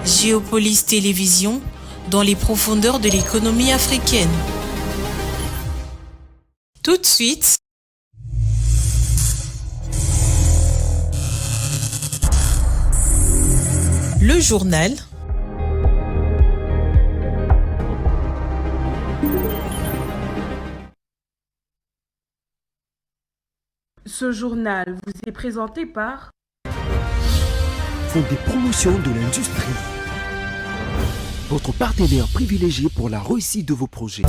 Géopolis Télévision, dans les profondeurs de l'économie africaine. Tout de suite, le journal. Ce journal vous est présenté par Fonds des promotions de l'industrie. Votre partenaire privilégié pour la réussite de vos projets.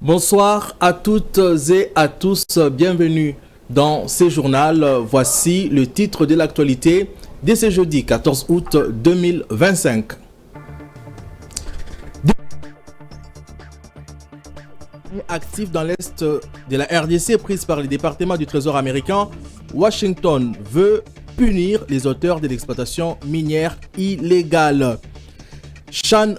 Bonsoir à toutes et à tous, bienvenue dans ce journal. Voici le titre de l'actualité de ce jeudi 14 août 2025. Actif dans l'est de la RDC prise par le département du Trésor américain, Washington veut punir les auteurs de l'exploitation minière illégale. Chan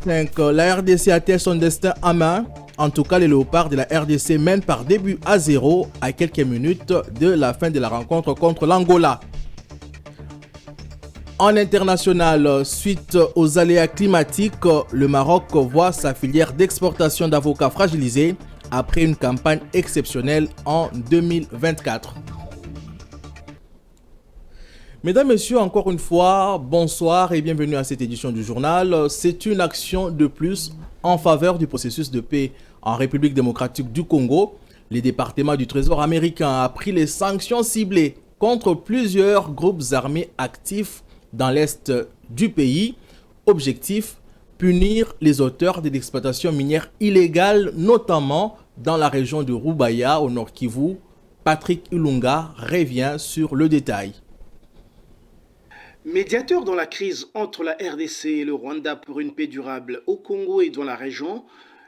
5. La RDC attelle son destin à main. En tout cas, les léopards de la RDC mènent par début à 0 à quelques minutes de la fin de la rencontre contre l'Angola. En international, suite aux aléas climatiques, le Maroc voit sa filière d'exportation d'avocats fragilisée après une campagne exceptionnelle en 2024. Mesdames, Messieurs, encore une fois, bonsoir et bienvenue à cette édition du journal. C'est une action de plus en faveur du processus de paix en République démocratique du Congo. Le département du Trésor américain a pris les sanctions ciblées contre plusieurs groupes armés actifs dans l'est du pays. Objectif, punir les auteurs de l'exploitation minière illégale, notamment dans la région de Rubaya, au Nord Kivu. Patrick Ilunga revient sur le détail. Médiateur dans la crise entre la RDC et le Rwanda pour une paix durable au Congo et dans la région,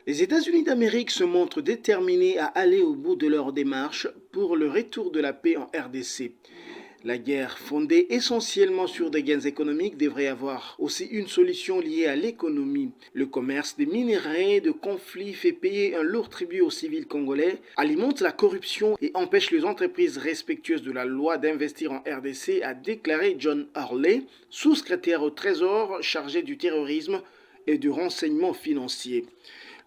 les États-Unis d'Amérique se montrent déterminés à aller au bout de leur démarche pour le retour de la paix en RDC. La guerre, fondée essentiellement sur des gains économiques, devrait avoir aussi une solution liée à l'économie. Le commerce des minerais de conflit fait payer un lourd tribut aux civils congolais, alimente la corruption et empêche les entreprises respectueuses de la loi d'investir en RDC, a déclaré John Harley, sous-secrétaire au Trésor chargé du terrorisme et du renseignement financier.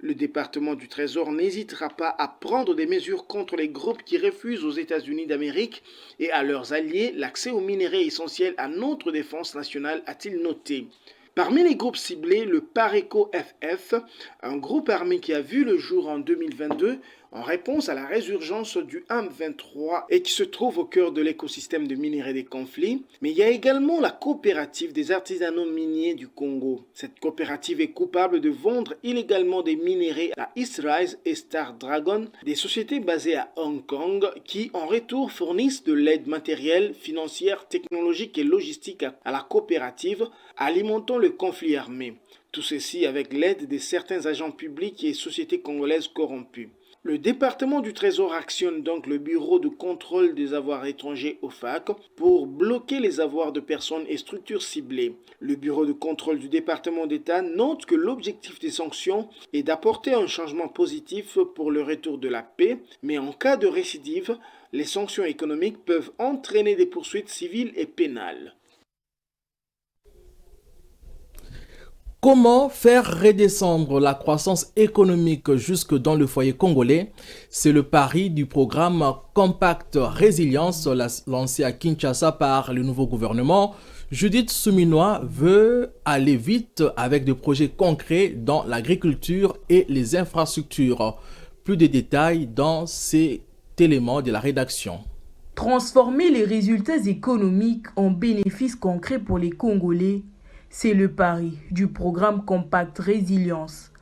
Le département du Trésor n'hésitera pas à prendre des mesures contre les groupes qui refusent aux États-Unis d'Amérique et à leurs alliés l'accès aux minerais essentiels à notre défense nationale, a-t-il noté. Parmi les groupes ciblés, le Pareco FF, un groupe armé qui a vu le jour en 2022 en réponse à la résurgence du M23 et qui se trouve au cœur de l'écosystème de minerais des conflits. Mais il y a également la coopérative des artisanaux miniers du Congo. Cette coopérative est coupable de vendre illégalement des minerais à Eastrise et Star Dragon, des sociétés basées à Hong Kong qui en retour fournissent de l'aide matérielle, financière, technologique et logistique à la coopérative, alimentant le conflit armé. Tout ceci avec l'aide de certains agents publics et sociétés congolaises corrompues. Le département du Trésor actionne donc le bureau de contrôle des avoirs étrangers OFAC pour bloquer les avoirs de personnes et structures ciblées. Le bureau de contrôle du département d'État note que l'objectif des sanctions est d'apporter un changement positif pour le retour de la paix, mais en cas de récidive, les sanctions économiques peuvent entraîner des poursuites civiles et pénales. Comment faire redescendre la croissance économique jusque dans le foyer congolais? C'est le pari du programme Compact Résilience lancé à Kinshasa par le nouveau gouvernement. Judith Souminois veut aller vite avec des projets concrets dans l'agriculture et les infrastructures. Plus de détails dans cet élément de la rédaction. transformer les résultats économiques en bénéfices concrets pour les Congolais. C'est le pari du programme Compact Résilience,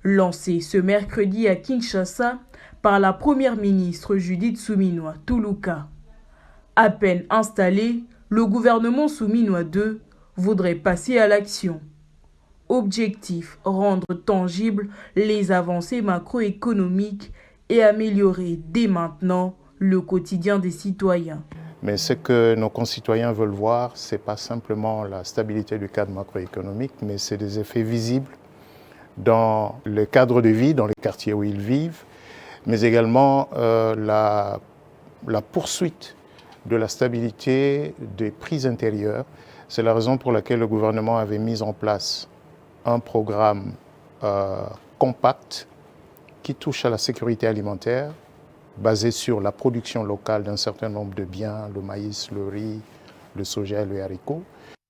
lancé ce mercredi à Kinshasa par la première ministre Judith Souminois Toulouka. À peine installé, le gouvernement Souminois II voudrait passer à l'action. Objectif, rendre tangibles les avancées macroéconomiques et améliorer dès maintenant le quotidien des citoyens. Mais ce que nos concitoyens veulent voir, ce n'est pas simplement la stabilité du cadre macroéconomique, mais c'est des effets visibles dans le cadre de vie, dans les quartiers où ils vivent, mais également la poursuite de la stabilité des prix intérieurs. C'est la raison pour laquelle le gouvernement avait mis en place un programme compact qui touche à la sécurité alimentaire, basé sur la production locale d'un certain nombre de biens, le maïs, le riz, le soja et le haricot.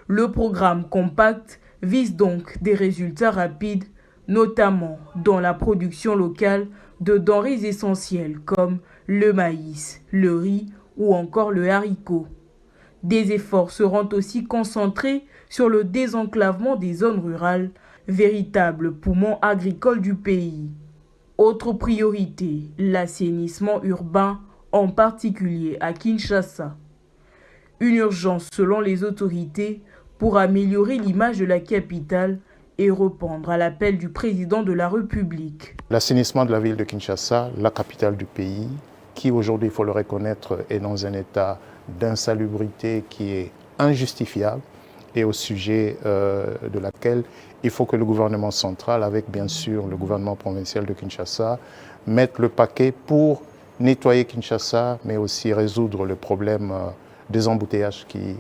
Le programme compact vise donc des résultats rapides, notamment dans la production locale de denrées essentielles comme le maïs, le riz ou encore le haricot. Des efforts seront aussi concentrés sur le désenclavement des zones rurales, véritable poumon agricole du pays. Autre priorité, l'assainissement urbain, en particulier à Kinshasa. Une urgence selon les autorités pour améliorer l'image de la capitale et répondre à l'appel du président de la République. L'assainissement de la ville de Kinshasa, la capitale du pays, qui aujourd'hui, il faut le reconnaître, est dans un état d'insalubrité qui est injustifiable et au sujet de laquelle il faut que le gouvernement central, avec bien sûr le gouvernement provincial de Kinshasa, mette le paquet pour nettoyer Kinshasa, mais aussi résoudre le problème des embouteillages qui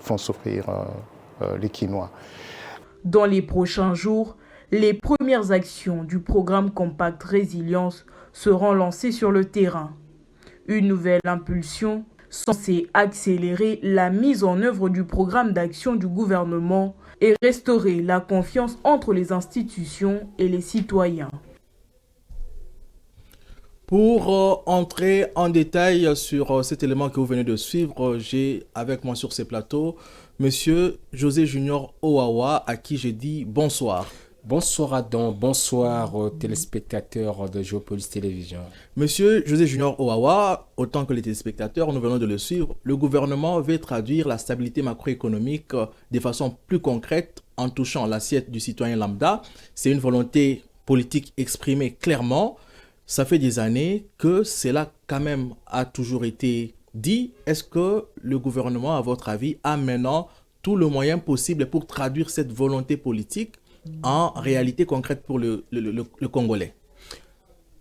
font souffrir les Kinois. Dans les prochains jours, les premières actions du programme Compact Résilience seront lancées sur le terrain. Une nouvelle impulsion censée accélérer la mise en œuvre du programme d'action du gouvernement et restaurer la confiance entre les institutions et les citoyens. Pour entrer en détail sur cet élément que vous venez de suivre, j'ai avec moi sur ces plateaux Monsieur José Junior Owawa, à qui j'ai dit bonsoir. Bonsoir Adam, bonsoir aux téléspectateurs de Géopolis Télévision. Monsieur José Junior Owawa, autant que les téléspectateurs, nous venons de le suivre, le gouvernement veut traduire la stabilité macroéconomique de façon plus concrète en touchant l'assiette du citoyen lambda. C'est une volonté politique exprimée clairement. Ça fait des années que cela quand même a toujours été dit. Est-ce que le gouvernement, à votre avis, a maintenant tout le moyen possible pour traduire cette volonté politique en réalité concrète pour le Congolais?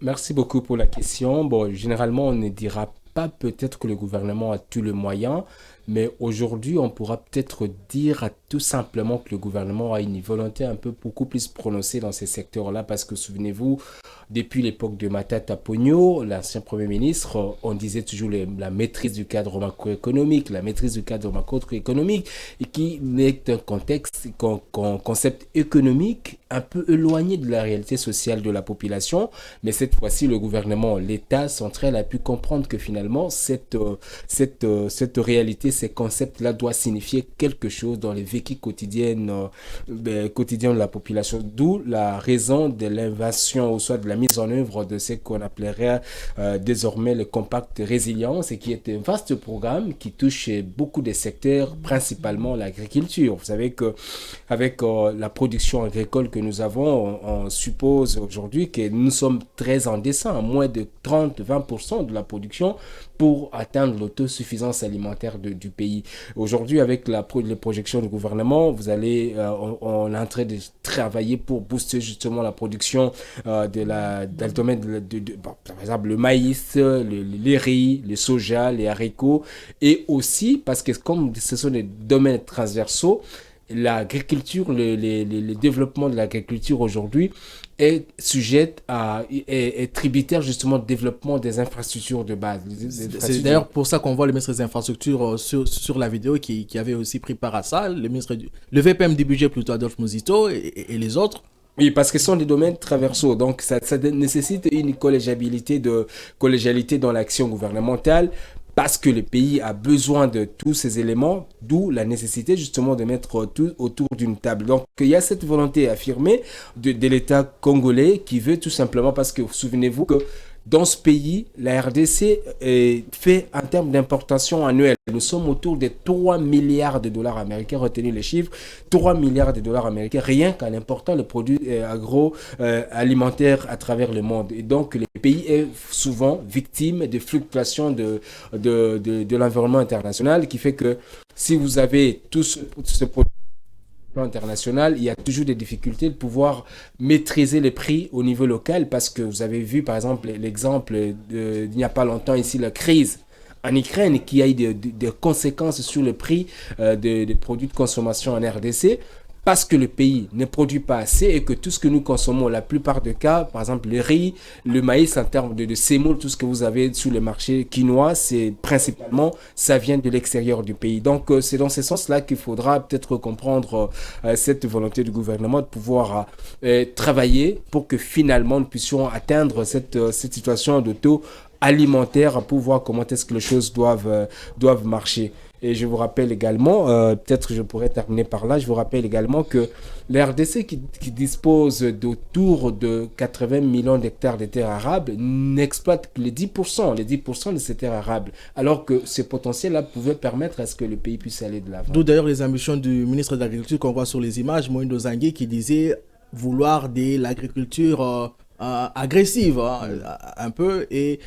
Merci beaucoup pour la question. Bon, généralement, on ne dira pas peut-être que le gouvernement a tous les moyens, mais aujourd'hui, on pourra peut-être dire tout simplement que le gouvernement a une volonté un peu beaucoup plus prononcée dans ces secteurs-là, parce que souvenez-vous, depuis l'époque de Matata Ponyo, l'ancien Premier ministre, on disait toujours la maîtrise du cadre macroéconomique, la maîtrise du cadre macroéconomique, et qui est un contexte, concept économique un peu éloigné de la réalité sociale de la population. Mais cette fois-ci, le gouvernement, l'État central a pu comprendre que finalement, cette réalité, ces concepts-là doivent signifier quelque chose dans les vécus quotidiens de la population. D'où la raison de l'invention, ou soit de la mise en œuvre de ce qu'on appellerait désormais le compact résilience, et qui est un vaste programme qui touche beaucoup de secteurs, principalement l'agriculture. Vous savez qu'avec la production agricole que nous avons, on suppose aujourd'hui que nous sommes très en descente, à moins de 30-20% de la production pour atteindre l'autosuffisance alimentaire du pays. Aujourd'hui, avec les projections du gouvernement, on est en train de travailler pour booster justement la production dans le domaine par exemple le maïs, les riz, le soja, les haricots, et aussi parce que comme ce sont des domaines transversaux, l'agriculture, le développement de l'agriculture aujourd'hui est tributaire justement du développement des infrastructures de base. C'est d'ailleurs pour ça qu'on voit le ministre des Infrastructures sur la vidéo qui avait aussi pris part à ça, le VPM du budget plutôt, Adolphe Muzito, et les autres. Oui, parce que ce sont des domaines traversaux, donc ça nécessite une collégialité dans l'action gouvernementale, parce que le pays a besoin de tous ces éléments, d'où la nécessité justement de mettre tout autour d'une table. Donc il y a cette volonté affirmée de l'État congolais qui veut tout simplement, parce que souvenez-vous que Dans ce pays, la RDC fait en termes d'importation annuelle, nous sommes autour de 3 milliards de dollars américains, retenez les chiffres, 3 milliards de dollars américains, rien qu'en important les produits agroalimentaires à travers le monde. Et donc, le pays est souvent victime de fluctuations de l'environnement international, qui fait que si vous avez tout ce produit international, il y a toujours des difficultés de pouvoir maîtriser les prix au niveau local, parce que vous avez vu par exemple l'exemple il n'y a pas longtemps ici, la crise en Ukraine qui a eu des conséquences sur le prix des produits de consommation en RDC, parce que le pays ne produit pas assez et que tout ce que nous consommons, la plupart des cas, par exemple le riz, le maïs en termes de sémoule, tout ce que vous avez sur le marché quinoa, c'est principalement, ça vient de l'extérieur du pays. Donc c'est dans ce sens-là qu'il faudra peut-être comprendre cette volonté du gouvernement de pouvoir travailler pour que finalement nous puissions atteindre cette situation de taux alimentaire, pour voir comment est-ce que les choses doivent marcher. Et je vous rappelle également, peut-être que je pourrais terminer par là, je vous rappelle également que la RDC qui dispose d'autour de 80 millions d'hectares de terres arables n'exploite que les 10% de ces terres arables, alors que ce potentiel-là pouvait permettre à ce que le pays puisse aller de l'avant. D'où d'ailleurs les ambitions du ministre de l'Agriculture qu'on voit sur les images, Moïndo Zangui, qui disait vouloir de l'agriculture agressive, un peu.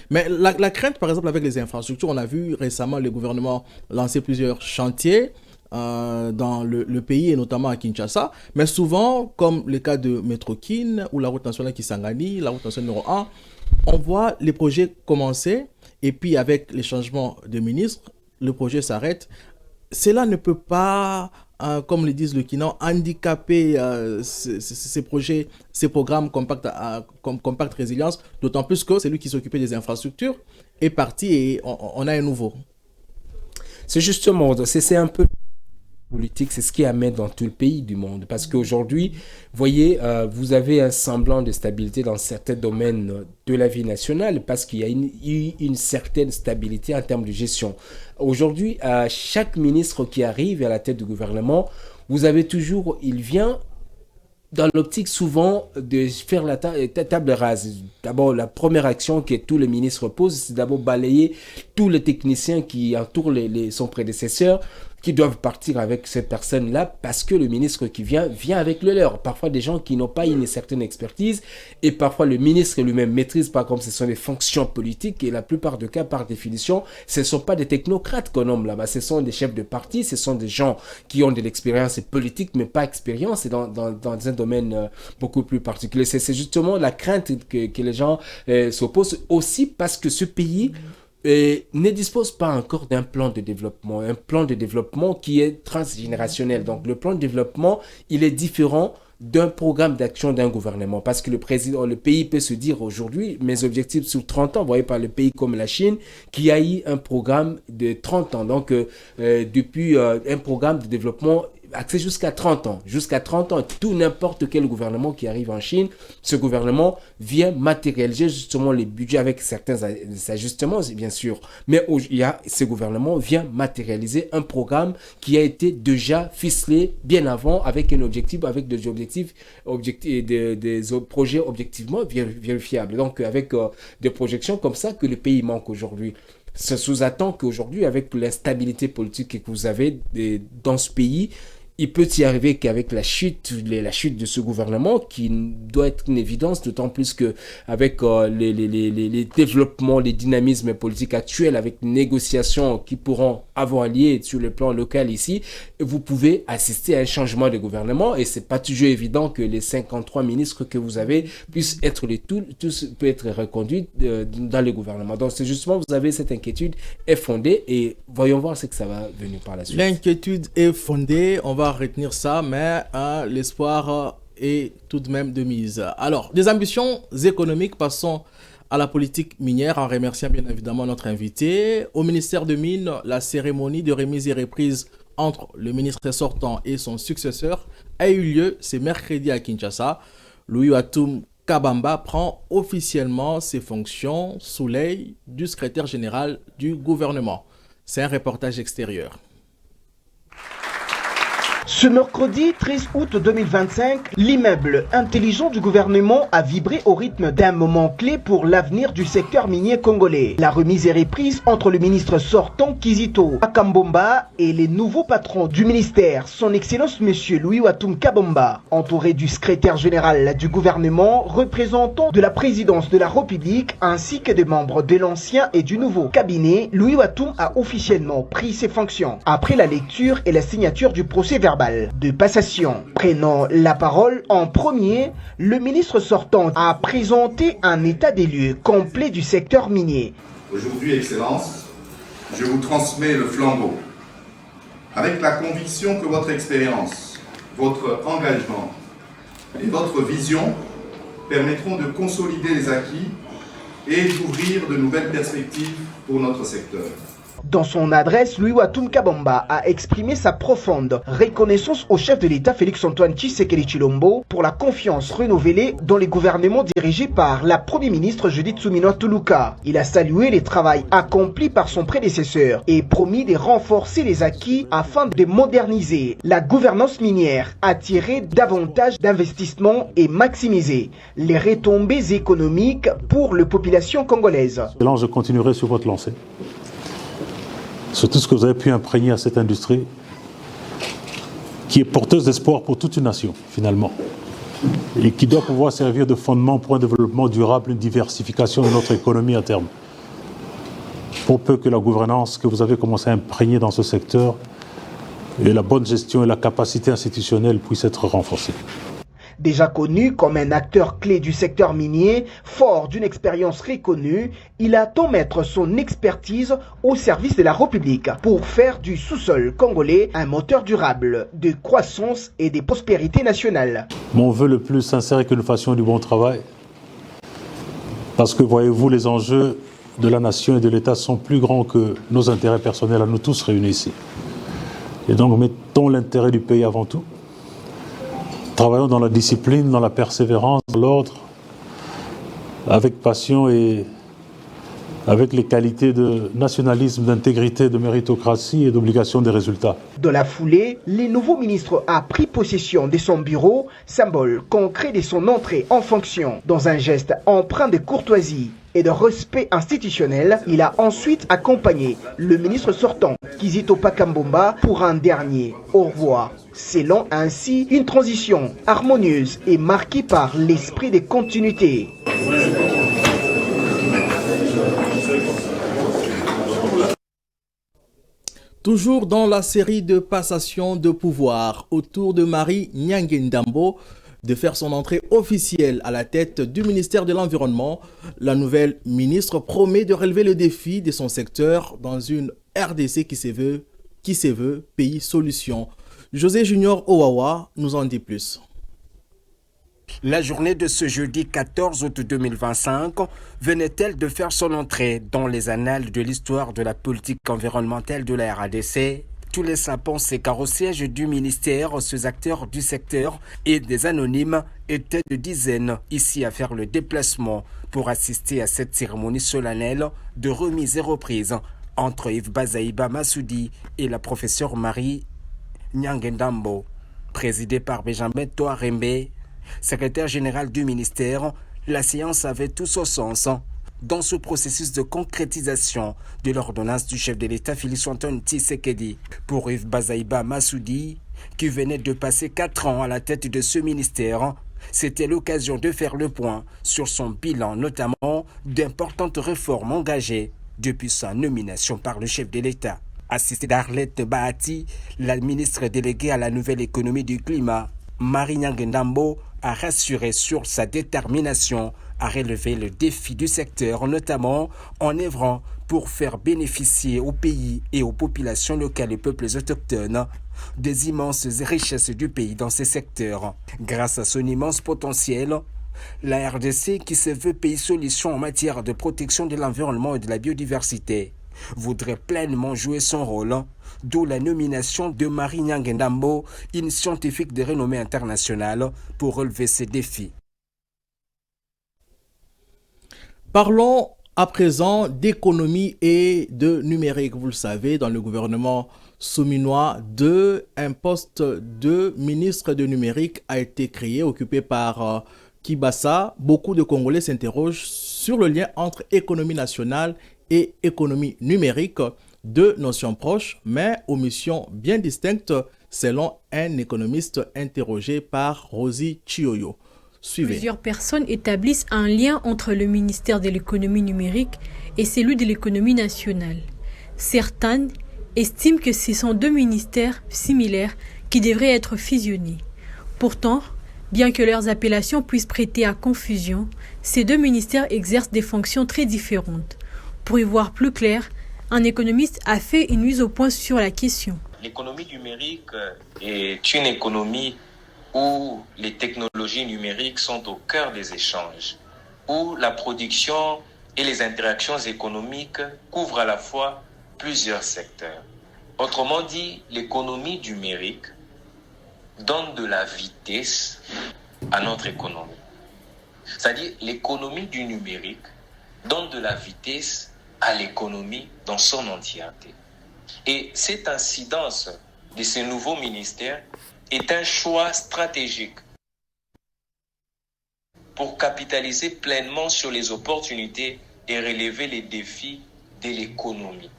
Mais la crainte, par exemple, avec les infrastructures, on a vu récemment le gouvernement lancer plusieurs chantiers dans le pays, et notamment à Kinshasa. Mais souvent, comme le cas de Métro-Kin ou la route nationale Kisangani, la route nationale numéro 1, on voit les projets commencer, et puis avec les changements de ministre, le projet s'arrête. Cela ne peut pas, comme le disent le Kinan, handicaper ces projets, ces programmes Compact Résilience, d'autant plus que c'est lui qui s'occupait des infrastructures est parti et on a un nouveau. C'est justement, c'est un peu politique, c'est ce qui amène dans tout le pays du monde. Parce qu'aujourd'hui, vous voyez, vous avez un semblant de stabilité dans certains domaines de la vie nationale, parce qu'il y a une certaine stabilité en termes de gestion. Aujourd'hui, chaque ministre qui arrive à la tête du gouvernement, vous avez toujours, il vient dans l'optique souvent de faire la table rase. D'abord, la première action que tous les ministres posent, c'est d'abord balayer tous les techniciens qui entourent son prédécesseur, qui doivent partir avec cette personne-là, parce que le ministre qui vient avec le leur. Parfois des gens qui n'ont pas une certaine expertise, et parfois le ministre lui-même ne maîtrise pas, comme ce sont des fonctions politiques, et la plupart des cas, par définition, ce ne sont pas des technocrates qu'on nomme là-bas, ce sont des chefs de parti, ce sont des gens qui ont de l'expérience politique, mais pas expérience dans un domaine beaucoup plus particulier. C'est justement la crainte que les gens s'opposent, aussi parce que ce pays ne dispose pas encore d'un plan de développement qui est transgénérationnel. Donc le plan de développement, il est différent d'un programme d'action d'un gouvernement, parce que le pays peut se dire aujourd'hui, mes objectifs sur 30 ans, vous voyez, par le pays comme la Chine, qui a eu un programme de 30 ans, donc depuis un programme de développement axé jusqu'à 30 ans. Jusqu'à 30 ans, tout n'importe quel gouvernement qui arrive en Chine, ce gouvernement vient matérialiser justement les budgets avec certains ajustements, bien sûr. Mais ce gouvernement vient matérialiser un programme qui a été déjà ficelé bien avant, avec un objectif, avec des projets objectivement vérifiables. Donc avec des projections comme ça que le pays manque aujourd'hui. Se sous-attend qu'aujourd'hui, avec l'instabilité politique que vous avez dans ce pays, il peut y arriver qu'avec la chute de ce gouvernement, qui doit être une évidence, d'autant plus qu'avec les développements, les dynamismes politiques actuels, avec les négociations qui pourront avoir lieu sur le plan local ici, vous pouvez assister à un changement de gouvernement, et c'est pas toujours évident que les 53 ministres que vous avez puissent être tous peut être reconduits dans le gouvernement. Donc c'est justement, vous avez cette inquiétude est fondée, et voyons voir ce que ça va venir par la suite. L'inquiétude est fondée, on va retenir ça, mais l'espoir est tout de même de mise. Alors, des ambitions économiques, passons à la politique minière, en remerciant bien évidemment notre invité. Au ministère de Mines, la cérémonie de remise et reprise entre le ministre sortant et son successeur a eu lieu ce mercredi à Kinshasa. Louis Atum Kabamba prend officiellement ses fonctions sous l'œil du secrétaire général du gouvernement. C'est un reportage extérieur. Ce mercredi 13 août 2025, l'immeuble intelligent du gouvernement a vibré au rythme d'un moment clé pour l'avenir du secteur minier congolais. La remise est reprise entre le ministre sortant Kizito Akambomba et les nouveaux patrons du ministère, son Excellence Monsieur Louis Watum Kabomba, entouré du secrétaire général du gouvernement, représentant de la présidence de la République ainsi que des membres de l'ancien et du nouveau cabinet. Louis Watum a officiellement pris ses fonctions après la lecture et la signature du procès verbal de passation. Prenant la parole en premier, le ministre sortant a présenté un état des lieux complet du secteur minier. Aujourd'hui, Excellence, je vous transmets le flambeau avec la conviction que votre expérience, votre engagement et votre vision permettront de consolider les acquis et d'ouvrir de nouvelles perspectives pour notre secteur. Dans son adresse, Louis Watum Kabomba a exprimé sa profonde reconnaissance au chef de l'État Félix-Antoine Tshisekedi Tshilombo pour la confiance renouvelée dans les gouvernements dirigés par la Première ministre Judith Suminwa Tuluka. Il a salué les travaux accomplis par son prédécesseur et promis de renforcer les acquis afin de moderniser la gouvernance minière, attirer davantage d'investissements et maximiser les retombées économiques pour les populations congolaises. Là, je continuerai sur votre lancée. Sur tout ce que vous avez pu imprégner à cette industrie qui est porteuse d'espoir pour toute une nation, finalement, et qui doit pouvoir servir de fondement pour un développement durable, une diversification de notre économie à terme. Pour peu que la gouvernance que vous avez commencé à imprégner dans ce secteur et la bonne gestion et la capacité institutionnelle puissent être renforcées. Déjà connu comme un acteur clé du secteur minier, fort d'une expérience reconnue, il attend mettre son expertise au service de la République pour faire du sous-sol congolais un moteur durable de croissance et de prospérité nationale. Mon vœu le plus sincère est que nous fassions du bon travail, parce que voyez-vous, les enjeux de la nation et de l'État sont plus grands que nos intérêts personnels à nous tous réunis ici. Et donc mettons l'intérêt du pays avant tout. Travaillons dans la discipline, dans la persévérance, dans l'ordre, avec passion et avec les qualités de nationalisme, d'intégrité, de méritocratie et d'obligation des résultats. Dans la foulée, le nouveau ministre a pris possession de son bureau, symbole concret de son entrée en fonction. Dans un geste empreint de courtoisie et de respect institutionnel, il a ensuite accompagné le ministre sortant, Kizito Pakambomba, pour un dernier au revoir. Selon ainsi une transition harmonieuse et marquée par l'esprit de continuité. Toujours dans la série de passation de pouvoir autour de Marie Nyangendambo, de faire son entrée officielle à la tête du ministère de l'Environnement, la nouvelle ministre promet de relever le défi de son secteur dans une RDC qui se veut pays solution. José Junior Owawa nous en dit plus. La journée de ce jeudi 14 août 2025 venait-elle de faire son entrée dans les annales de l'histoire de la politique environnementale de la RDC? Tous les sapins car au siège du ministère, ces acteurs du secteur et des anonymes étaient de dizaines ici à faire le déplacement pour assister à cette cérémonie solennelle de remise et reprise entre Yves Bazaïba Massoudi et la professeure Marie Nyangendambo, présidée par Benjamin Toarembe, secrétaire général du ministère. La séance avait tout son sens dans ce processus de concrétisation de l'ordonnance du chef de l'État Félix-Antoine Tshisekedi. Pour Yves Bazaïba Massoudi, qui venait de passer 4 ans à la tête de ce ministère, c'était l'occasion de faire le point sur son bilan, notamment d'importantes réformes engagées depuis sa nomination par le chef de l'État. Assistée d'Arlette Bahati, la ministre déléguée à la nouvelle économie du climat, Marie Nyangendambo a rassuré sur sa détermination à relever le défi du secteur, notamment en œuvrant pour faire bénéficier au pays et aux populations locales et peuples autochtones des immenses richesses du pays dans ces secteurs. Grâce à son immense potentiel, la RDC, qui se veut pays solution en matière de protection de l'environnement et de la biodiversité, voudrait pleinement jouer son rôle, d'où la nomination de Marie Nyangendambo, une scientifique de renommée internationale, pour relever ces défis. Parlons à présent d'économie et de numérique. Vous le savez, dans le gouvernement Souminois 2, un poste de ministre de numérique a été créé, occupé par Kibasa. Beaucoup de Congolais s'interrogent sur le lien entre économie nationale et économie numérique, deux notions proches, mais aux missions bien distinctes, selon un économiste interrogé par Rosie Chioyo. Suivez. Plusieurs personnes établissent un lien entre le ministère de l'économie numérique et celui de l'économie nationale. Certaines estiment que ce sont deux ministères similaires qui devraient être fusionnés. Pourtant, bien que leurs appellations puissent prêter à confusion, ces deux ministères exercent des fonctions très différentes. Pour y voir plus clair, un économiste a fait une mise au point sur la question. L'économie numérique est une économie où les technologies numériques sont au cœur des échanges, où la production et les interactions économiques couvrent à la fois plusieurs secteurs. Autrement dit, l'économie numérique donne de la vitesse à notre économie. C'est-à-dire, l'économie du numérique donne de la vitesse à l'économie dans son entièreté. Et cette incidence de ces nouveaux ministères est un choix stratégique pour capitaliser pleinement sur les opportunités et relever les défis de l'économie.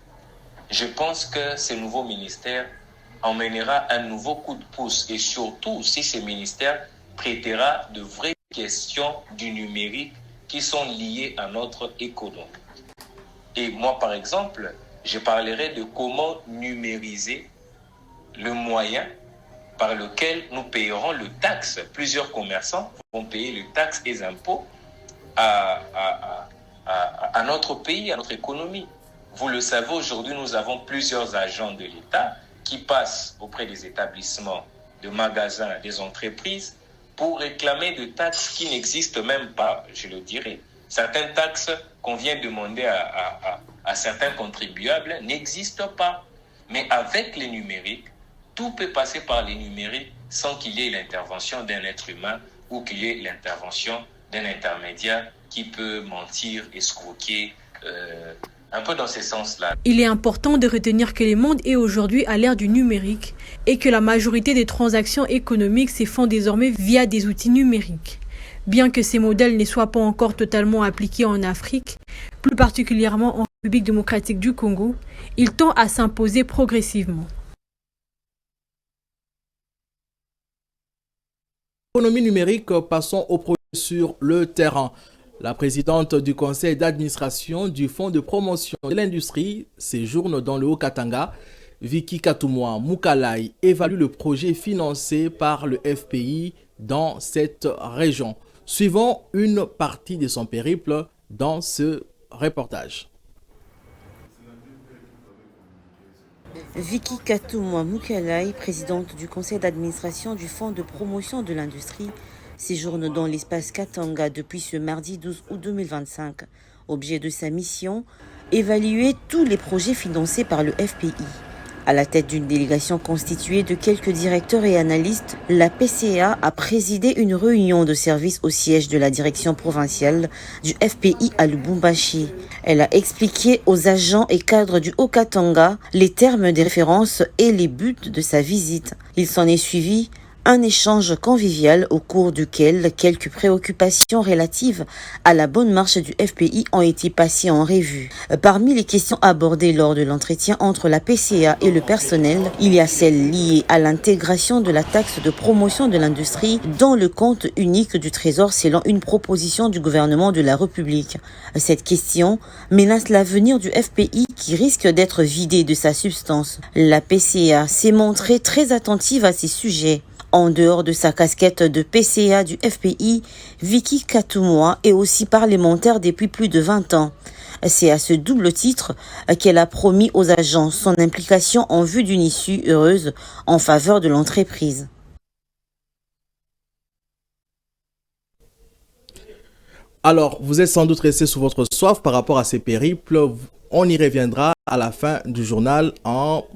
Je pense que ce nouveau ministère emmènera un nouveau coup de pouce et surtout si ce ministère traitera de vraies questions du numérique qui sont liées à notre économie. Et moi, par exemple, je parlerai de comment numériser le moyen par lequel nous payerons le taxe. Plusieurs commerçants vont payer le taxe et les impôts à notre pays, à notre économie. Vous le savez, aujourd'hui, nous avons plusieurs agents de l'État qui passent auprès des établissements, de magasins, des entreprises pour réclamer des taxes qui n'existent même pas, je le dirais. Certaines taxes qu'on vient demander à certains contribuables n'existent pas. Mais avec les numériques, tout peut passer par les numériques sans qu'il y ait l'intervention d'un être humain ou qu'il y ait l'intervention d'un intermédiaire qui peut mentir, escroquer, un peu dans ce sens-là. Il est important de retenir que le monde est aujourd'hui à l'ère du numérique et que la majorité des transactions économiques se font désormais via des outils numériques. Bien que ces modèles ne soient pas encore totalement appliqués en Afrique, plus particulièrement en République démocratique du Congo, ils tendent à s'imposer progressivement. Économie numérique, passons au projet sur le terrain. La présidente du conseil d'administration du Fonds de promotion de l'industrie séjourne dans le Haut-Katanga. Vicky Katumwa Mukalai évalue le projet financé par le FPI dans cette région. Suivons une partie de son périple dans ce reportage. Vicky Katumwa Mukalai, présidente du conseil d'administration du Fonds de promotion de l'industrie, séjourne dans l'espace Katanga depuis ce mardi 12 août 2025. Objet de sa mission, évaluer tous les projets financés par le FPI. À la tête d'une délégation constituée de quelques directeurs et analystes, la PCA a présidé une réunion de service au siège de la direction provinciale du FPI à Lubumbashi. Elle a expliqué aux agents et cadres du Haut-Katanga les termes des références et les buts de sa visite. Il s'en est suivi un échange convivial au cours duquel quelques préoccupations relatives à la bonne marche du FPI ont été passées en revue. Parmi les questions abordées lors de l'entretien entre la PCA et le personnel, il y a celle liée à l'intégration de la taxe de promotion de l'industrie dans le compte unique du Trésor selon une proposition du gouvernement de la République. Cette question menace l'avenir du FPI qui risque d'être vidé de sa substance. La PCA s'est montrée très attentive à ces sujets. En dehors de sa casquette de PCA du FPI, Vicky Katumwa est aussi parlementaire depuis plus de 20 ans. C'est à ce double titre qu'elle a promis aux agents son implication en vue d'une issue heureuse en faveur de l'entreprise. Alors, vous êtes sans doute resté sous votre soif par rapport à ces périples. On y reviendra à la fin du journal en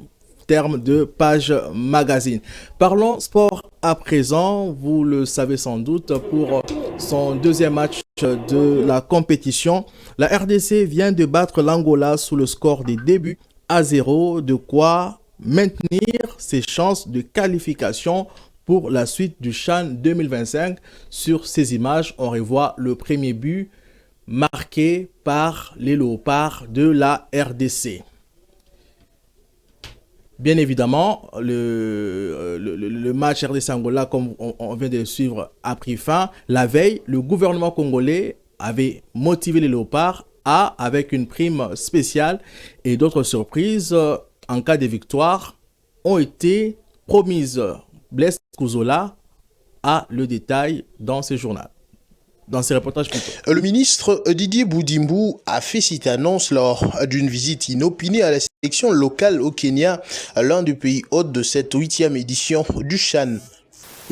termes de page magazine. Parlons sport à présent. Vous le savez sans doute, pour son deuxième match de la compétition, la RDC vient de battre l'Angola sous le score des débuts à 0, de quoi maintenir ses chances de qualification pour la suite du CHAN 2025. Sur ces images, on revoit le premier but marqué par les Léopards de la RDC. Bien évidemment, le match RDC-Angola, comme on vient de le suivre, a pris fin. La veille, le gouvernement congolais avait motivé les Léopards avec une prime spéciale et d'autres surprises en cas de victoire ont été promises. Blaise Kuzola a le détail dans ce journal. Dans ces reportages plutôt. Le ministre Didier Boudimbu a fait cette annonce lors d'une visite inopinée à la sélection locale au Kenya, l'un des pays hôtes de cette 8e édition du CHAN.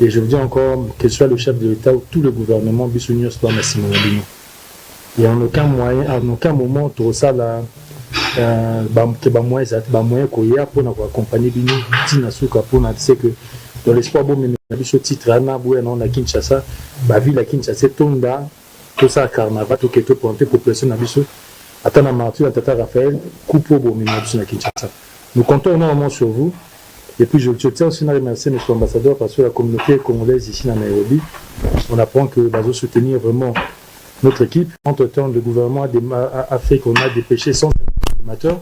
Et je vous dis encore, que ce soit le chef de l'État ou tout le gouvernement, Bissunior soit Massimo Mobino. Et en aucun moment, tout ça là, moyen koya pour accompagner Bino, Tina Souka pour c'est que dans l'espoir bon même biso titre ana boya na Kinshasa ba ville à Kinshasa tonda tout ça carnaval tout que tout pour population na biso atana Martin tata Raphaël coupo bon même biso na Kinshasa. Nous comptons énormément sur vous et puis je tiens aussi à remercier notre ambassadeur parce que la communauté congolaise ici à Nairobi on apprend que va soutenir vraiment notre équipe. Entre-temps, le gouvernement a fait qu'on a dépêché 100 animateurs.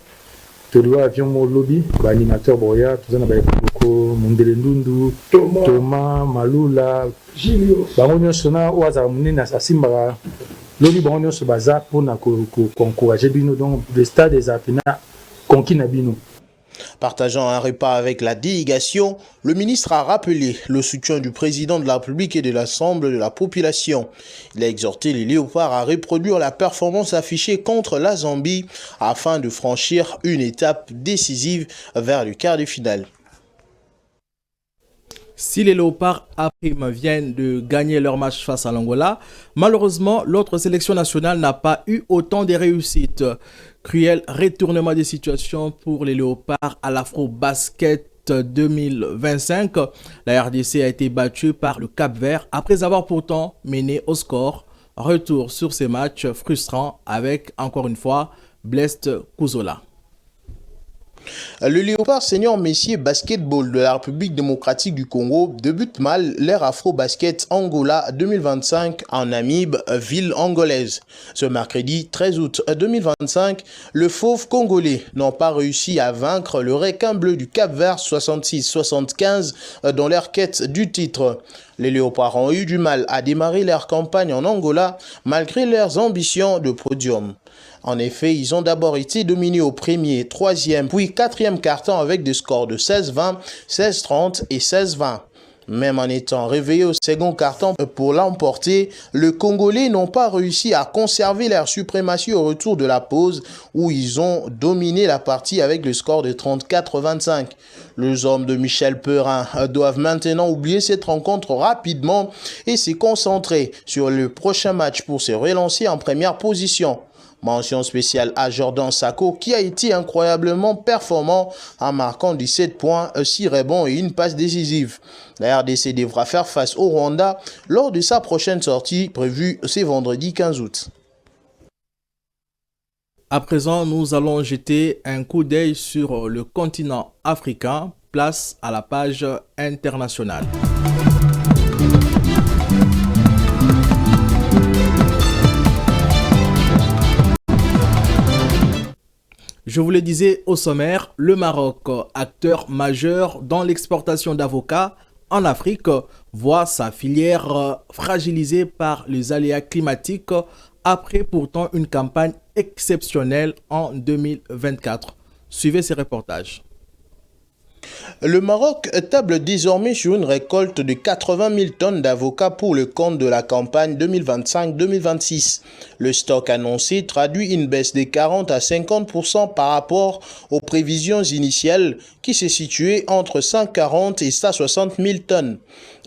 Tolua avion mon lobby, animateur Boya, tout ça n'a pas beaucoup, Mondele Ndundu, Thomas, Malula, Gilio. Baronio Sona, Oaza Mounina Sasimbara, lobby Baronio Sobaza pour encourager Bino, donc le stade des Apena, conquis Nabino. Partageant un repas avec la délégation, le ministre a rappelé le soutien du président de la République et de l'ensemble de la population. Il a exhorté les Léopards à reproduire la performance affichée contre la Zambie afin de franchir une étape décisive vers le quart de finale. Si les Léopards A-Prime viennent de gagner leur match face à l'Angola, malheureusement, l'autre sélection nationale n'a pas eu autant de réussites. Cruel retournement des situations pour les Léopards à l'Afro-Basket 2025. La RDC a été battue par le Cap-Vert après avoir pourtant mené au score. Retour sur ces matchs frustrants avec, encore une fois, Blaise Kuzola. Le Léopard senior messier basketball de la République démocratique du Congo débute mal l'ère Afro-Basket Angola 2025 en Namib, ville angolaise. Ce mercredi 13 août 2025, le fauve congolais n'ont pas réussi à vaincre le requin bleu du Cap-Vert 66-75 dans leur quête du titre. Les Léopards ont eu du mal à démarrer leur campagne en Angola malgré leurs ambitions de podium. En effet, ils ont d'abord été dominés au premier, troisième, puis quatrième quart-temps avec des scores de 16-20, 16-30 et 16-20. Même en étant réveillés au second quart-temps pour l'emporter, les Congolais n'ont pas réussi à conserver leur suprématie au retour de la pause où ils ont dominé la partie avec le score de 34-25. Les hommes de Michel Perrin doivent maintenant oublier cette rencontre rapidement et se concentrer sur le prochain match pour se relancer en première position. Mention spéciale à Jordan Sako qui a été incroyablement performant en marquant 17 points, 6 rebonds et une passe décisive. La RDC devra faire face au Rwanda lors de sa prochaine sortie prévue ce vendredi 15 août. À présent, nous allons jeter un coup d'œil sur le continent africain. Place à la page internationale. Je vous le disais au sommaire, le Maroc, acteur majeur dans l'exportation d'avocats en Afrique, voit sa filière fragilisée par les aléas climatiques après pourtant une campagne exceptionnelle en 2024. Suivez ces reportages. Le Maroc table désormais sur une récolte de 80 000 tonnes d'avocats pour le compte de la campagne 2025-2026. Le stock annoncé traduit une baisse de 40 à 50% par rapport aux prévisions initiales qui se situaient entre 140 et 160 000 tonnes.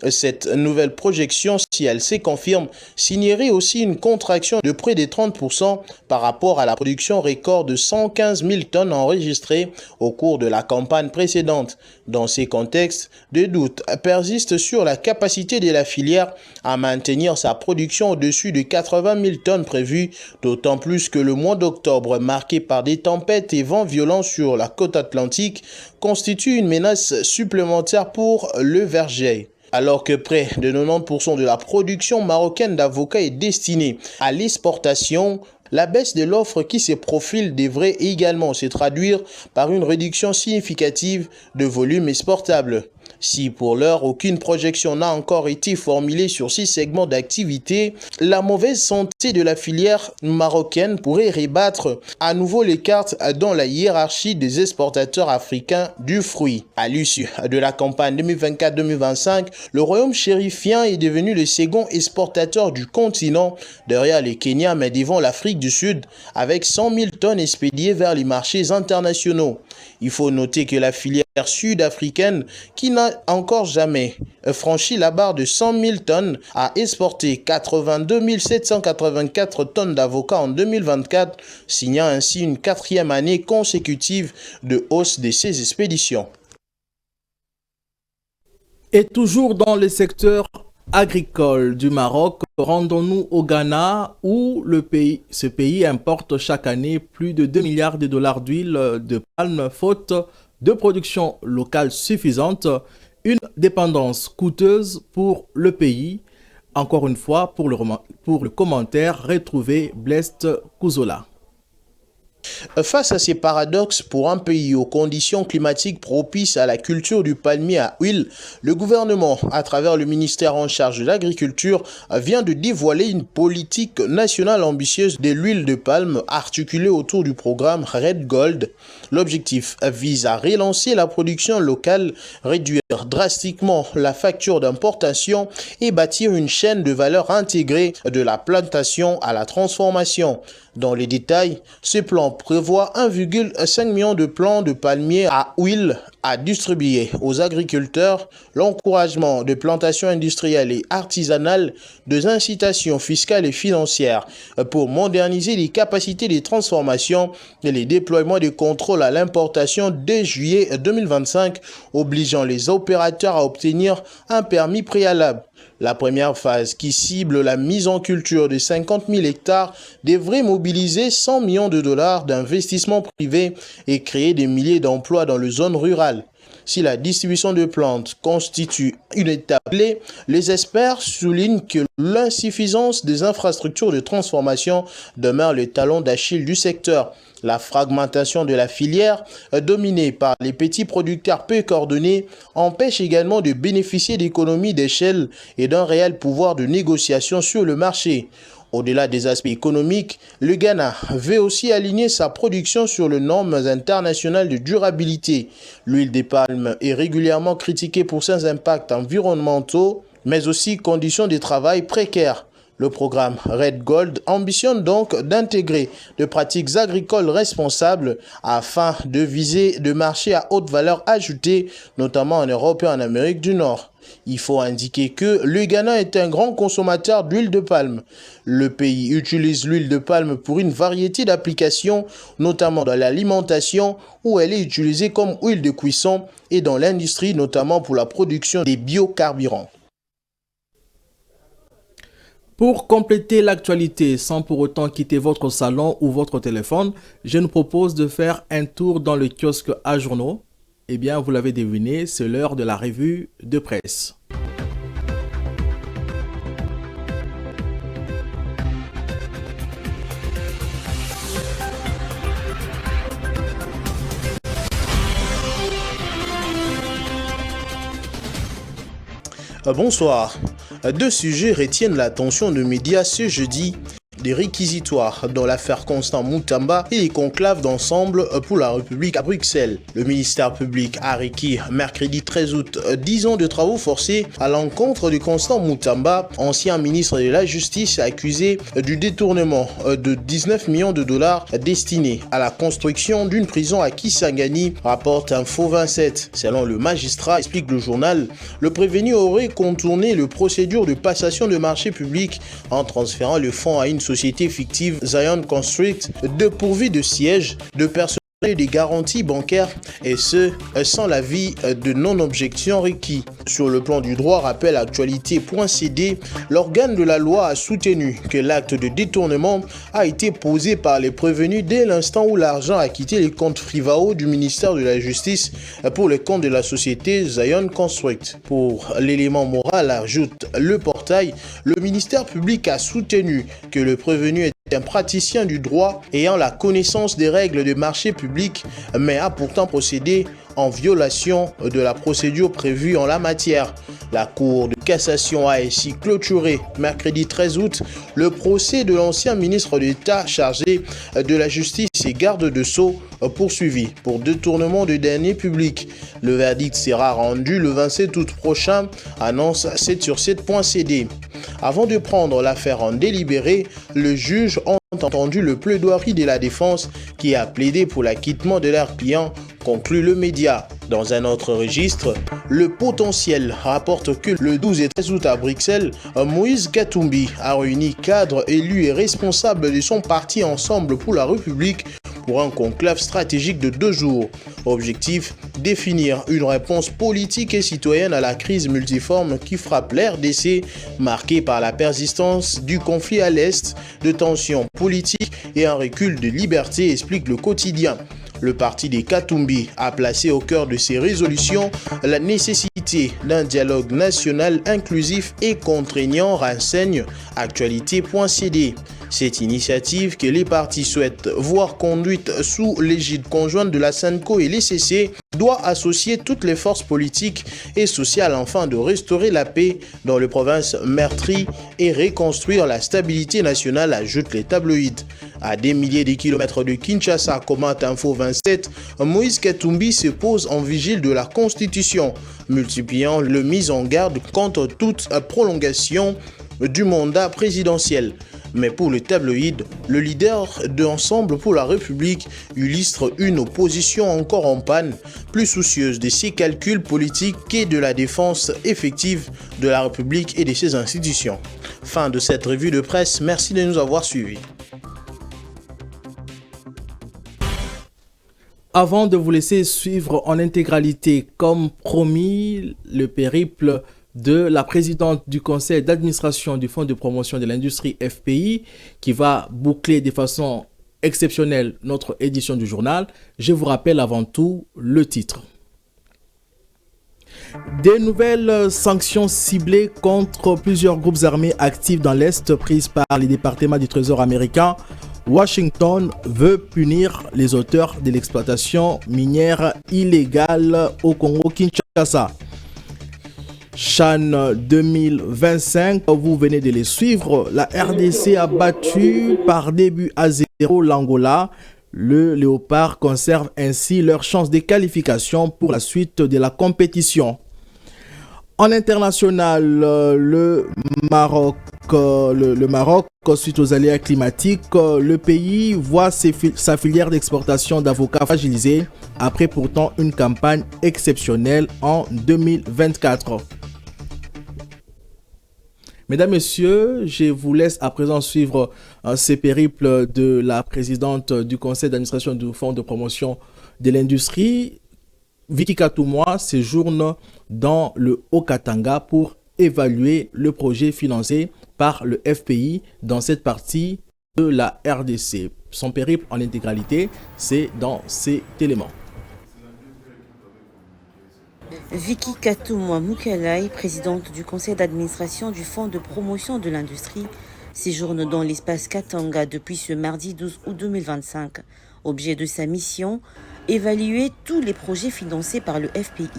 Cette nouvelle projection, si elle se confirme, signerait aussi une contraction de près de 30% par rapport à la production record de 115 000 tonnes enregistrée au cours de la campagne précédente. suffisante. Dans ces contextes, des doutes persistent sur la capacité de la filière à maintenir sa production au-dessus de 80 000 tonnes prévues, d'autant plus que le mois d'octobre, marqué par des tempêtes et vents violents sur la côte atlantique, constitue une menace supplémentaire pour le verger. Alors que près de 90% de la production marocaine d'avocats est destinée à l'exportation, la baisse de l'offre qui se profile devrait également se traduire par une réduction significative de volume exportable. Si pour l'heure aucune projection n'a encore été formulée sur ces segments d'activité, la mauvaise santé de la filière marocaine pourrait rebattre à nouveau les cartes dans la hiérarchie des exportateurs africains du fruit. À l'issue de la campagne 2024-2025, le royaume chérifien est devenu le second exportateur du continent derrière le Kenya mais devant l'Afrique du Sud avec 100 000 tonnes expédiées vers les marchés internationaux. Il faut noter que la filière sud-africaine, qui n'a encore jamais franchi la barre de 100 000 tonnes, a exporté 82 784 tonnes d'avocats en 2024, signant ainsi une 4e année consécutive de hausse de ses expéditions. Et toujours dans le secteur agricole du Maroc, rendons-nous au Ghana où ce pays importe chaque année plus de 2 milliards de dollars d'huile de palme faute de production locale suffisante, une dépendance coûteuse pour le pays. Encore une fois, pour le commentaire, retrouvez Blest Kouzola. Face à ces paradoxes pour un pays aux conditions climatiques propices à la culture du palmier à huile, le gouvernement, à travers le ministère en charge de l'agriculture, vient de dévoiler une politique nationale ambitieuse de l'huile de palme articulée autour du programme Red Gold. L'objectif vise à relancer la production locale, réduire drastiquement la facture d'importation et bâtir une chaîne de valeur intégrée de la plantation à la transformation. Dans les détails, ce plan prévoit 1,5 million de plants de palmiers à huile à distribuer aux agriculteurs, l'encouragement de plantations industrielles et artisanales, des incitations fiscales et financières pour moderniser les capacités de transformation et les déploiements de contrôles à l'importation dès juillet 2025, obligeant les opérateurs à obtenir un permis préalable. La première phase, qui cible la mise en culture de 50 000 hectares, devrait mobiliser 100 millions de dollars d'investissement privé et créer des milliers d'emplois dans les zones rurales. Si la distribution de plantes constitue une étape clé, les experts soulignent que l'insuffisance des infrastructures de transformation demeure le talon d'Achille du secteur. La fragmentation de la filière, dominée par les petits producteurs peu coordonnés, empêche également de bénéficier d'économies d'échelle et d'un réel pouvoir de négociation sur le marché. Au-delà des aspects économiques, le Ghana veut aussi aligner sa production sur les normes internationales de durabilité. L'huile de palme est régulièrement critiquée pour ses impacts environnementaux, mais aussi conditions de travail précaires. Le programme Red Gold ambitionne donc d'intégrer des pratiques agricoles responsables afin de viser des marchés à haute valeur ajoutée, notamment en Europe et en Amérique du Nord. Il faut indiquer que le Ghana est un grand consommateur d'huile de palme. Le pays utilise l'huile de palme pour une variété d'applications, notamment dans l'alimentation où elle est utilisée comme huile de cuisson et dans l'industrie, notamment pour la production des biocarburants. Pour compléter l'actualité sans pour autant quitter votre salon ou votre téléphone, je nous propose de faire un tour dans le kiosque à journaux. Eh bien, vous l'avez deviné, c'est l'heure de la revue de presse. Bonsoir. Deux sujets retiennent l'attention des médias ce jeudi. Des réquisitoires dans l'affaire Constant Moutamba et les conclaves d'ensemble pour la République à Bruxelles. Le ministère public a requis mercredi 13 août 10 ans de travaux forcés à l'encontre de Constant Moutamba, ancien ministre de la Justice accusé du détournement de 19 millions de dollars destinés à la construction d'une prison à Kisangani, rapporte Info 27. Selon le magistrat, explique le journal, le prévenu aurait contourné la procédure de passation de marché public en transférant le fonds à une société fictive Zion Construct dépourvue de siège de personnel des garanties bancaires et ce, sans l'avis de non-objection requis. Sur le plan du droit, rappel actualité.cd, l'organe de la loi a soutenu que l'acte de détournement a été posé par les prévenus dès l'instant où l'argent a quitté les comptes Frivao du ministère de la Justice pour les comptes de la société Zion Construct. Pour l'élément moral, ajoute le portail, le ministère public a soutenu que le prévenu est un praticien du droit ayant la connaissance des règles de marché public, mais a pourtant procédé en violation de la procédure prévue en la matière. La Cour de cassation a ainsi clôturé mercredi 13 août le procès de l'ancien ministre d'État chargé de la justice et garde de Sceaux poursuivi pour détournement de deniers publics. Le verdict sera rendu le 27 août prochain, annonce 7sur7.cd. Avant de prendre l'affaire en délibéré, le juge a entendu le plaidoirie de la défense qui a plaidé pour l'acquittement de leur client, conclut le média. Dans un autre registre, le potentiel rapporte que le 12 et 13 août à Bruxelles, Moïse Katumbi a réuni cadres, élus et responsables de son parti Ensemble pour la République pour un conclave stratégique de 2 jours. Objectif, définir une réponse politique et citoyenne à la crise multiforme qui frappe l'RDC, marquée par la persistance du conflit à l'Est, de tensions politiques et un recul de liberté, explique le quotidien. Le parti des Katumbi a placé au cœur de ses résolutions la nécessité d'un dialogue national inclusif et contraignant, renseigne actualité.cd. Cette initiative que les partis souhaitent voir conduite sous l'égide conjointe de la SANCO et l'ECC doit associer toutes les forces politiques et sociales afin de restaurer la paix dans les provinces meurtries et reconstruire la stabilité nationale, ajoutent les tabloïds. À des milliers de kilomètres de Kinshasa, commente Info 27, Moïse Katumbi se pose en vigile de la Constitution, multipliant le mise en garde contre toute prolongation du mandat présidentiel. Mais pour le tabloïd, le leader d'Ensemble pour la République illustre une opposition encore en panne, plus soucieuse de ses calculs politiques qu'est de la défense effective de la République et de ses institutions. Fin de cette revue de presse, merci de nous avoir suivis. Avant de vous laisser suivre en intégralité, comme promis, le périple de la présidente du conseil d'administration du Fonds de promotion de l'industrie FPI, qui va boucler de façon exceptionnelle notre édition du journal, je vous rappelle avant tout le titre. Des nouvelles sanctions ciblées contre plusieurs groupes armés actifs dans l'Est prises par les départements du Trésor américain. Washington veut punir les auteurs de l'exploitation minière illégale au Congo-Kinshasa. Chan 2025, vous venez de les suivre. La RDC a battu par début à 0 l'Angola. Le Léopard conserve ainsi leur chance de qualification pour la suite de la compétition. En international, le Maroc, suite aux aléas climatiques, le pays voit sa filière d'exportation d'avocats fragilisée après pourtant une campagne exceptionnelle en 2024. Mesdames, Messieurs, je vous laisse à présent suivre ces périples de la présidente du conseil d'administration du Fonds de promotion de l'industrie. Vicky Katoumoa séjourne dans le Haut-Katanga pour évaluer le projet financé par le FPI dans cette partie de la RDC. Son périple en intégralité, c'est dans cet élément. Vicky Katoumoa Mukalai, présidente du conseil d'administration du Fonds de promotion de l'industrie, séjourne dans l'espace Katanga depuis ce mardi 12 août 2025. Objet de sa mission, évaluer tous les projets financés par le FPI.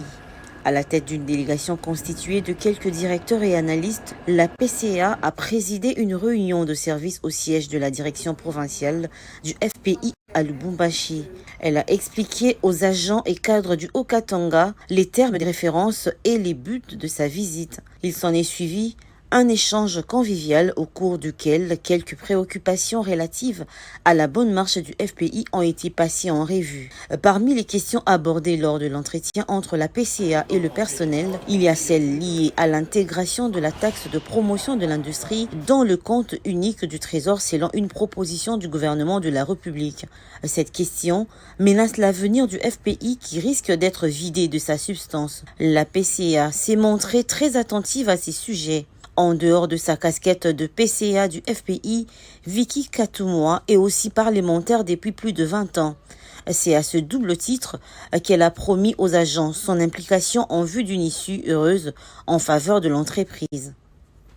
À la tête d'une délégation constituée de quelques directeurs et analystes, la PCA a présidé une réunion de service au siège de la direction provinciale du FPI à Lubumbashi. Elle a expliqué aux agents et cadres du Haut-Katanga les termes de référence et les buts de sa visite. Il s'en est suivi Un échange convivial au cours duquel quelques préoccupations relatives à la bonne marche du FPI ont été passées en revue. Parmi les questions abordées lors de l'entretien entre la PCA et le personnel, il y a celle liée à l'intégration de la taxe de promotion de l'industrie dans le compte unique du Trésor selon une proposition du gouvernement de la République. Cette question menace l'avenir du FPI qui risque d'être vidé de sa substance. La PCA s'est montrée très attentive à ces sujets. En dehors de sa casquette de PCA du FPI, Vicky Katumwa est aussi parlementaire depuis plus de 20 ans. C'est à ce double titre qu'elle a promis aux agents son implication en vue d'une issue heureuse en faveur de l'entreprise.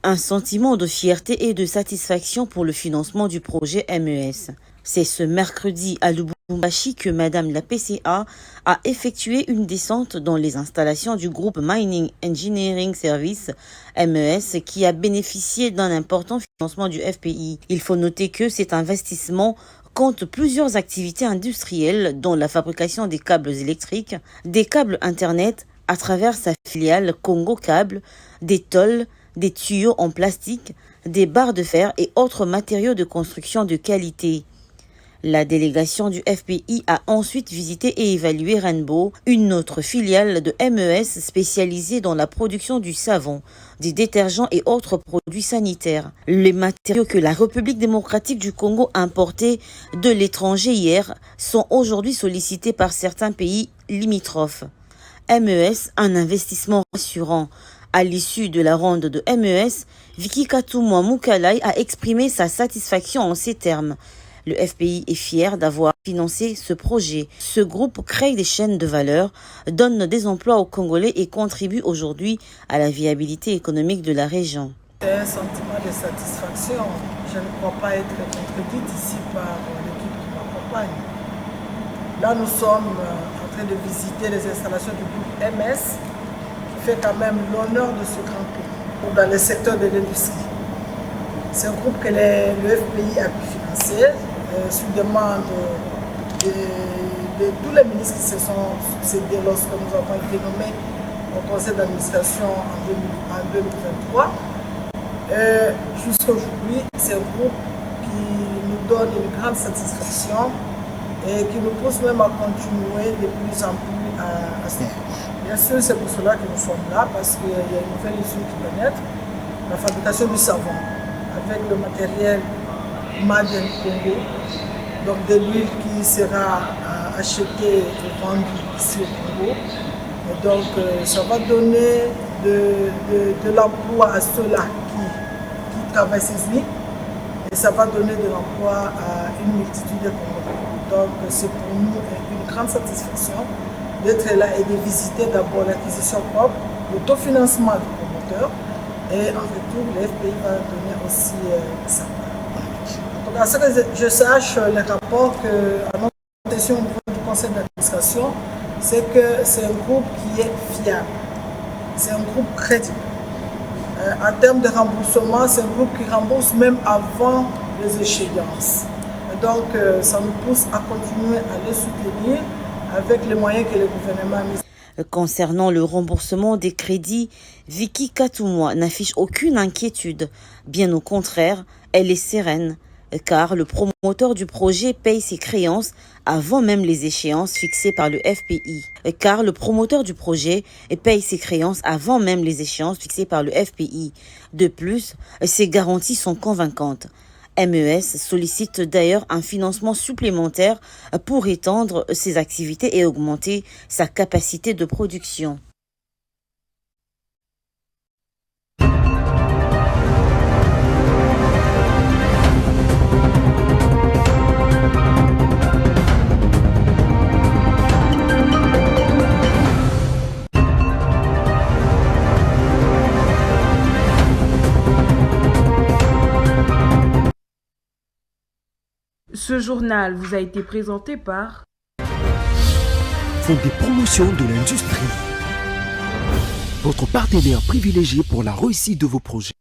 Un sentiment de fierté et de satisfaction pour le financement du projet MES. C'est ce mercredi à Lubumbashi que Madame la PCA a effectué une descente dans les installations du groupe Mining Engineering Service, MES, qui a bénéficié d'un important financement du FPI. Il faut noter que cet investissement compte plusieurs activités industrielles dont la fabrication des câbles électriques, des câbles Internet à travers sa filiale Congo Câble, des tôles, des tuyaux en plastique, des barres de fer et autres matériaux de construction de qualité. La délégation du FPI a ensuite visité et évalué Rainbow, une autre filiale de MES spécialisée dans la production du savon, des détergents et autres produits sanitaires. Les matériaux que la République démocratique du Congo importait de l'étranger hier sont aujourd'hui sollicités par certains pays limitrophes. MES, un investissement rassurant. À l'issue de la ronde de MES, Vicky Katumwa Mukalai a exprimé sa satisfaction en ces termes. Le FPI est fier d'avoir financé ce projet. Ce groupe crée des chaînes de valeur, donne des emplois aux Congolais et contribue aujourd'hui à la viabilité économique de la région. C'est un sentiment de satisfaction. Je ne crois pas être contredite ici par l'équipe qui m'accompagne. Là, nous sommes en train de visiter les installations du groupe MS, qui fait quand même l'honneur de ce grand pays dans le secteur de l'industrie. C'est un groupe que le FPI a pu financer. Sur demande de tous les ministres qui se sont succédés lorsque nous avons été nommés au conseil d'administration en 2023. Jusqu'aujourd'hui, c'est un groupe qui nous donne une grande satisfaction et qui nous pousse même à continuer de plus en plus à se faire. Bien sûr, c'est pour cela que nous sommes là, parce qu'il y a une nouvelle usine qui va naître, la fabrication du savon, avec le matériel Made in Congo, donc de l'huile qui sera achetée et vendue ici au Congo. Et donc ça va donner de l'emploi à ceux-là qui travaillent ces huiles et ça va donner de l'emploi à une multitude de Congolais. Donc c'est pour nous une grande satisfaction d'être là et de visiter d'abord l'acquisition propre, l'autofinancement du promoteur et en retour le FPI va donner aussi ça. À ce que je sache, le rapport à notre attention au niveau du conseil d'administration, c'est que c'est un groupe qui est fiable, c'est un groupe crédible. En termes de remboursement, c'est un groupe qui rembourse même avant les échéances. Et donc, ça nous pousse à continuer à les soutenir avec les moyens que le gouvernement a mis. Concernant le remboursement des crédits, Vicky Katumwa n'affiche aucune inquiétude. Bien au contraire, elle est sereine, car le promoteur du projet paye ses créances avant même les échéances fixées par le FPI. De plus, ses garanties sont convaincantes. MES sollicite d'ailleurs un financement supplémentaire pour étendre ses activités et augmenter sa capacité de production. Ce journal vous a été présenté par Fonds des promotions de l'industrie. Votre partenaire privilégié pour la réussite de vos projets.